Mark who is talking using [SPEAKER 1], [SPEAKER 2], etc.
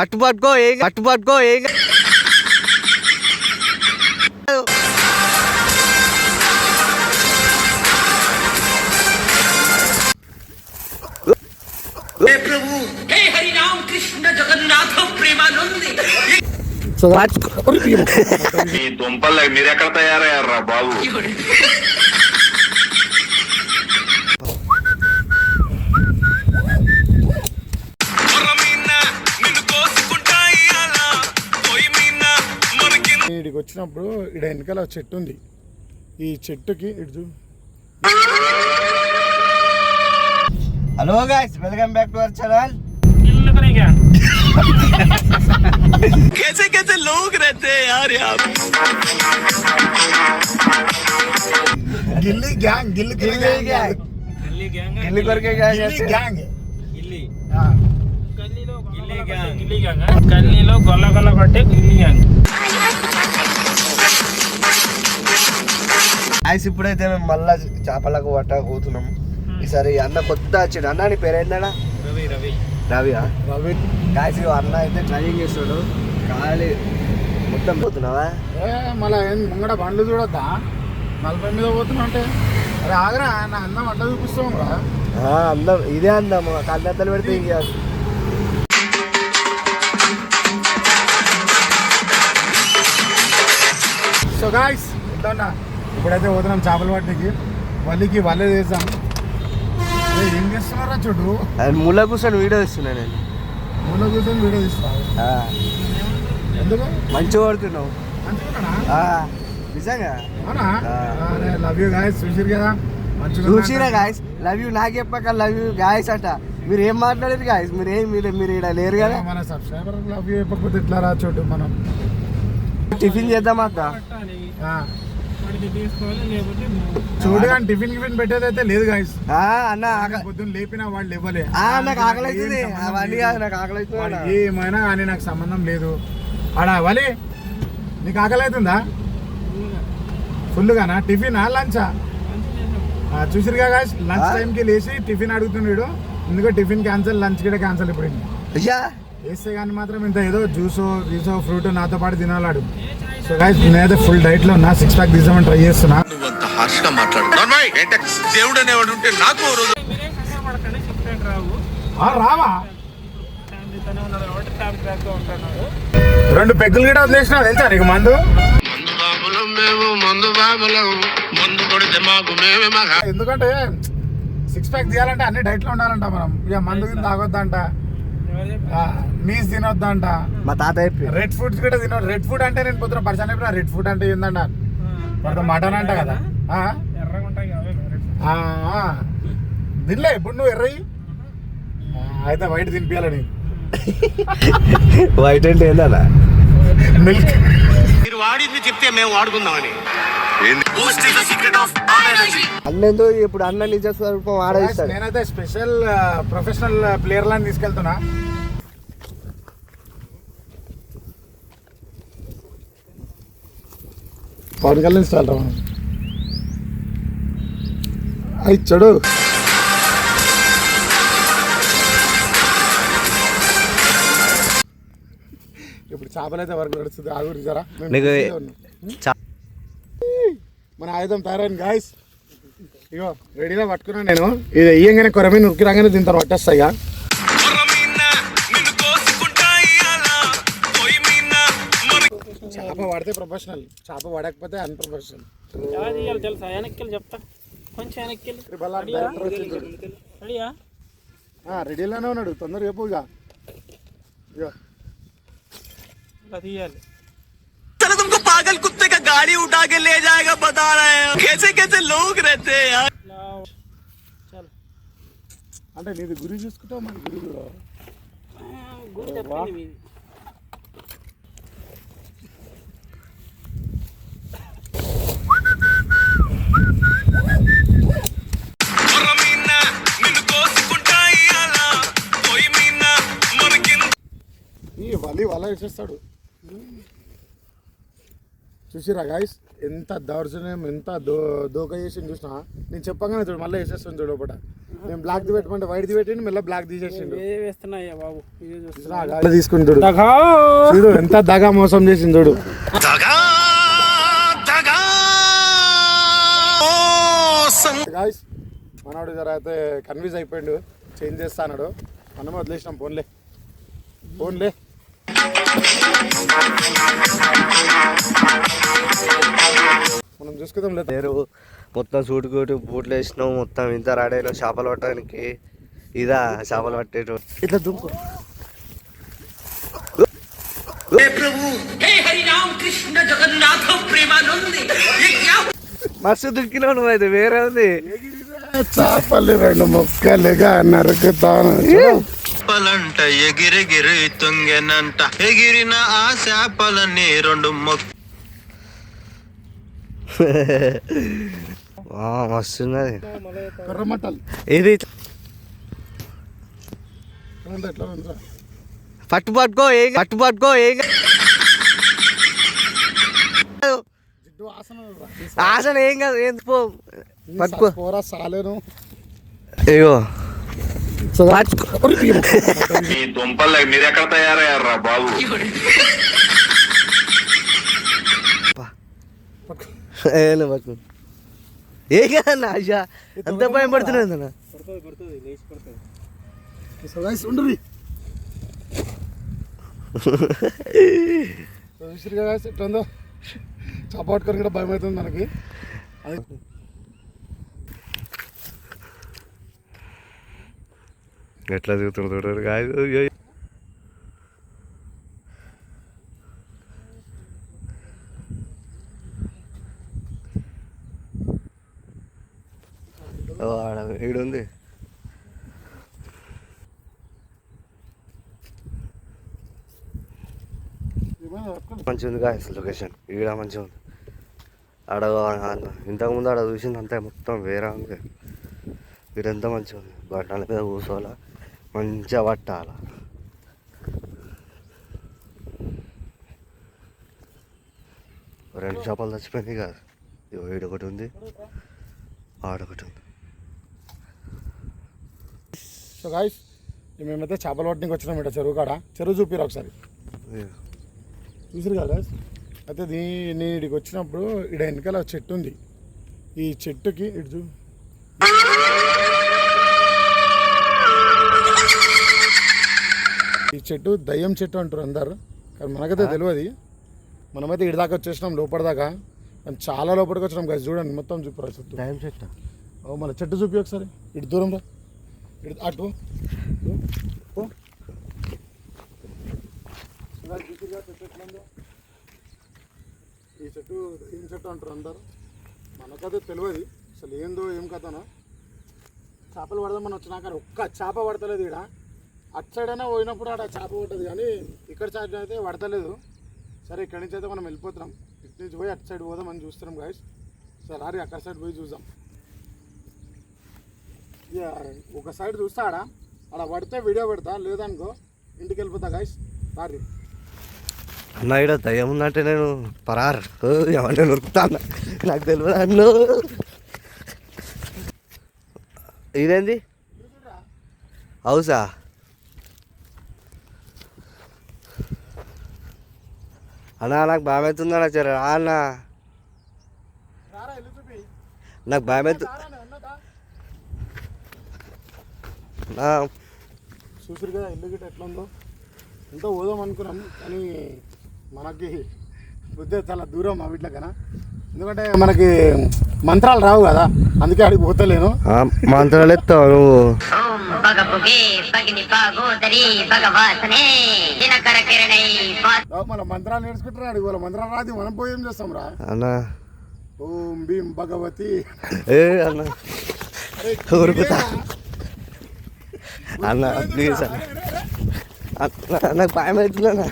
[SPEAKER 1] పట్టుకో ఏం
[SPEAKER 2] प्रभु हे हरि राम कृष्ण जगन्नाथ प्रेमानंद
[SPEAKER 3] ఈ దుంపలు మీరు ఎక్కడ తయారయ్యారా బాబు?
[SPEAKER 4] ఇక్కడికి వచ్చినప్పుడు ఇక్కడ వెనకాల చెట్టు ఉంది. ఈ చెట్టుకి ఇటు
[SPEAKER 1] hello guys welcome back to our channel.
[SPEAKER 2] कैसे कैसे लोग रहते हैं यार यहाँ
[SPEAKER 4] गिल्ली गैंग गिल्ली
[SPEAKER 1] करके गैंग
[SPEAKER 5] గల్లీలో గొల్ల కొట్టే గిల్లి గ్యాంగ్.
[SPEAKER 1] గాయ్స్ ఇప్పుడైతే మేము మళ్ళా చేపలకు పట్ట పోతున్నాం. ఈసారి అన్న కొత్త వచ్చాడు. అన్న నీ పేరు ఏంటన్నా? రవియా? గాయ్స్ అన్న అయితే డ్రైవింగ్ చేస్తాడు. ఖాళీ మొత్తం పోతున్నావా?
[SPEAKER 4] మళ్ళీ ముంగడ బండ్లు చూడొద్దా? 40 మీద పోతున్నా అంటే అరే ఆగరా నా అందం అడ్డ చూపిస్తాం రా.
[SPEAKER 1] అందం ఇదే అందం కళ్ళెత్తలు పెడితే ఇంక.
[SPEAKER 4] సో గాయ్స్ ఇట్లా ఇప్పుడైతే పోతున్నాం చేపలు పట్టడానికి. వల్లికి వల్లే చేసాం. ఏం చేస్తున్నారా చూడు.
[SPEAKER 1] మూల కూర్చొని వీడియో తీస్తున్నా నేను.
[SPEAKER 4] మూల కూర్చొని వీడియో తీస్తున్నా ఎందుకు?
[SPEAKER 1] మంచిగా పడుతున్నావు నిజంగా.
[SPEAKER 4] Love you guys. చూసిరు కదా
[SPEAKER 1] చూసిరా గాయస్. లవ్ యూ నాకు చెప్పాక లవ్ యూ గాయస్ అంట. మీరు ఏం మాట్లాడారు గాయస్? మీరు ఇక్కడ లేరు కదా.
[SPEAKER 4] మన సబ్స్క్రైబర్ లవ్ యూ చెప్పకపోతే ఎట్లా రా చూడు. మనం
[SPEAKER 1] టిఫిన్ చేద్దాం అక్క.
[SPEAKER 4] చూడు కానీ టిఫిన్ పెట్టేది అయితే లేదు గాయస్.
[SPEAKER 1] అన్న
[SPEAKER 4] పొద్దున్న లేపిన వాళ్ళు ఇవ్వలే.
[SPEAKER 1] నాకు ఆకలి అవుతుంది. అవన్నీ కాదు నాకు ఆకలి అవుతుంది.
[SPEAKER 4] ఏమైనా కానీ నాకు సంబంధం లేదు. ఆడా అవ్వాలి. నీకు ఆకలి అవుతుందా? ఫుల్గానా? టిఫినా లంచా? చూసిరుగా గాయస్ లంచ్ టైంకి లేచి టిఫిన్ అడుగుతున్నాడు. ఎందుకంటే టిఫిన్ క్యాన్సల్, లంచ్ కూడా క్యాన్సల్. ఇప్పుడు వేస్తే కానీ మాత్రం ఇంత ఏదో జ్యూసో ఫ్రూట్ నాతో పాటు తినాలాడు. సో గైస్ నేనైతే ఫుల్ డైట్ లో ఉన్నా. 6 ప్యాక్ తీసామని ట్రై చేస్తున్నా. రావా 2 పెగ్గులు కూడా వదిలేసినా తెలుసా నీకు? మందు ఎందుకంటే 6 ప్యాక్ తీయాలంటే అన్ని డైట్ లో ఉండాలంట. మనం ఇక మందు తాగొద్దంట, మీస్ తినొద్దంట.
[SPEAKER 1] మా తాత
[SPEAKER 4] రెడ్ ఫుడ్స్ కూడా తినొద్దు. రెడ్ ఫుడ్ అంటే నేను పొద్దున పరిచయం అయిపోయినా. రెడ్ ఫుడ్ అంటే ఏందంట? మటన్ అంట కదా. తినలే ఇప్పుడు నువ్వు ఎర్రయి అయితే వైట్ తినిపించాలని.
[SPEAKER 1] వైట్ అంటే ఏందన్నా?
[SPEAKER 4] మిల్క్.
[SPEAKER 2] మీరు వాడింది చెప్తే మేము వాడుకుందామని.
[SPEAKER 1] అన్నెందుకు ఇప్పుడు అన్న నిజ స్వరూపం ఆడేస్తాడు.
[SPEAKER 4] నేనైతే స్పెషల్ ప్రొఫెషనల్ ప్లేయర్ లాని తీసుకెళ్తున్నా. పవన్ కళ్యాణ్ స్టాల్ రా మనం. ఇచ్చాడు. ఇప్పుడు చేపలు అయితే వరకు నడుస్తుంది. ఆగురు జరా మన ఆయుధం తయారైంది గాయస్. ఇగో రెడీగా పట్టుకున్నాను నేను. ఇది ఇయ్యంగానే కొరమీన ఉరికి రాగానే దీంతో పట్టేస్తాయి. చేప పడితే ప్రొఫెషనల్, చేప పడకపోతే అన్ప్రొఫెషనల్. రెడీలోనే ఉన్నాడు. తొందరగా చెప్పు.
[SPEAKER 2] चलो तुमको पागल कुत्ते का गाड़ी उठा के ले जाएगा बता रहे हैं. कैसे कैसे लोग रहते हैं यार.
[SPEAKER 4] అంటే నీది గురి చూసుకుంటావు. మన గురి వల వేసేస్తాడు. చూసిరా గాయస్ ఎంత దౌర్జన్యం ఎంత దోక చేసి చూసినా నేను చెప్పగానే చూడు మళ్ళీ వేసేస్తాను చూడు ఒకట నేను బ్లాక్ ది పెట్టమంటే వైట్ ది పెట్టిండు మళ్ళీ బ్లాక్ తీసేసిండు
[SPEAKER 5] వేస్తున్నాయ్యా బాబు
[SPEAKER 4] తీసుకుని చూడు చూడు ఎంత దగా మోసం చేసింది చూడు గాయస్ మనవాడు జర అయితే కన్ఫ్యూజ్ అయిపోయిండు చేంజ్ చేస్తా అన్నాడు మనమే వదిలేసినాం ఫోన్లే మనం చూసుకుందాం లేదు
[SPEAKER 1] పేరు మొత్తం సూటు కోటు బూట్లు వేసినావు మొత్తం ఇంత రాడైనా చేపలు పట్టడానికి ఇదా చేపలు పట్టేటు ఇట్లా దుంకు మస్తు దుక్కినావు నువ్వు అయితే వేరే ఉంది
[SPEAKER 4] చేపలు రెండు మొక్కలుగా నరుకుతాను
[SPEAKER 2] చేపలంట ఎగిరెగిరి తుంగెనంట ఎగిరిన ఆ చేపలన్నీ రెండు
[SPEAKER 1] మస్తున్నది
[SPEAKER 4] కొర్రమట్టలు
[SPEAKER 1] ఇది
[SPEAKER 4] ఎట్లా ఉందిరా
[SPEAKER 1] పట్టుకో ఏం
[SPEAKER 4] జిడ్డు వాసన
[SPEAKER 1] ఆసన ఏం కాదు ఏం పట్టుకో
[SPEAKER 4] పోరా సాలేను
[SPEAKER 1] అయ్యో
[SPEAKER 3] మీ దుంపలు మీరు ఎక్కడ తయారయ్యారా బాబు
[SPEAKER 1] పట్టుకో ఏ కదన్నా ఆశ అంత భయం పడుతున్నాయి అన్న
[SPEAKER 4] ఉండరు చూసిరుగా ఎట్లా ఉందో చేప పట్టుకొని కూడా భయం అవుతుంది మనకి
[SPEAKER 1] ఎట్లా దిగుతున్నాడు కాదు ఈడుంది మంచిగా ఉంది కాదు లొకేషన్ ఈడ మంచిగా ఉంది ఆడ ఇంతకుముందు ఆడ చూసింది అంతే మొత్తం వేరే ఉంది ఈడంతా మంచిగా ఉంది బట్టల మీద కూర్చోవాలా మంచిగా పట్టాల రెండు చేపలు చచ్చిపోయింది కాదు ఈడొకటి ఉంది ఆడొకటి ఉంది
[SPEAKER 4] సో గాయస్ మేమైతే చేపలు పట్టడానికి వచ్చినాం ఇట చెరువు కాడ చెరువు చూపిరా ఒకసారి చూసిరు కదా అయితే నీడికి వచ్చినప్పుడు ఇక్కడ వెనకాల చెట్టు ఉంది ఈ చెట్టుకి ఇటు చూ ఈ చెట్టు దయ్యం చెట్టు అంటారు అందరు కానీ మనకైతే తెలియదు మనమైతే ఇటు దాకా వచ్చేసినాం లోపలిదాకా మనం చాలా లోపలికి వచ్చినాం కదా చూడండి మొత్తం చూపురా చెట్టు
[SPEAKER 1] దయ్యం చెట్టు
[SPEAKER 4] మన చెట్టు చూపి ఒకసారి ఇటు దూరం రా ఇటు అటు ఈ చెట్టు ఏం చెట్టు అంటారు అందరు మనకైతే తెలియదు అసలు ఏందో ఏం కథనో చేపలు పడదామని వచ్చినాక ఒక్క చేప పడతలేదు ఇక్కడ అటు సైడ్ అయినా పోయినప్పుడు ఆడ చేప పడుతుంది కానీ ఇక్కడ సైడ్ అయితే పడతలేదు సరే ఇక్కడి నుంచి అయితే మనం వెళ్ళిపోతున్నాం ఇటు నుంచి పోయి అటు సైడ్ పోదాం అని చూస్తున్నాం గాయస్ సరే అరే అక్కడ సైడ్ పోయి చూద్దాం ఇక ఒక సైడ్ చూస్తా ఆడ పడితే వీడియో పెడతా లేదనుకో ఇంటికి వెళ్ళిపోతా గాయస్ సారీ
[SPEAKER 1] అన్న ఇక్కడ దయ్యం ఉందంటే నేను పరారు ఎవరిని నొరుకుతాను నాకు తెలియదు అన్ను ఇదేంది హౌసా అన్నా నాకు భయం అవుతుందన్నా సరే అన్న నాకు భయం అవుతుంది
[SPEAKER 4] చూసారు కదా ఇల్లు గిట్ట ఎట్లా ఉందో ఎంతో పోదాం అనుకున్నాం కానీ మనకి బుద్ధి చాలా దూరం మా వీటిలో కన్నా ఎందుకంటే మనకి మంత్రాలు రావు కదా అందుకే అడిగి పోతలేను
[SPEAKER 1] మంత్రాలు ఎత్తావు నువ్వు
[SPEAKER 4] మన మంత్రాలు నేర్చుకుంటారా అడిగి వాళ్ళ మంత్రాలు రాదు మనం పోయి ఏం చేస్తాం రా
[SPEAKER 1] అన్నా
[SPEAKER 4] ఓం భీం భగవతి
[SPEAKER 1] ఏ అన్న ఊరుకుతా అన్న ప్లీజ్ అన్న నాకు భయం అవుతుందన్నా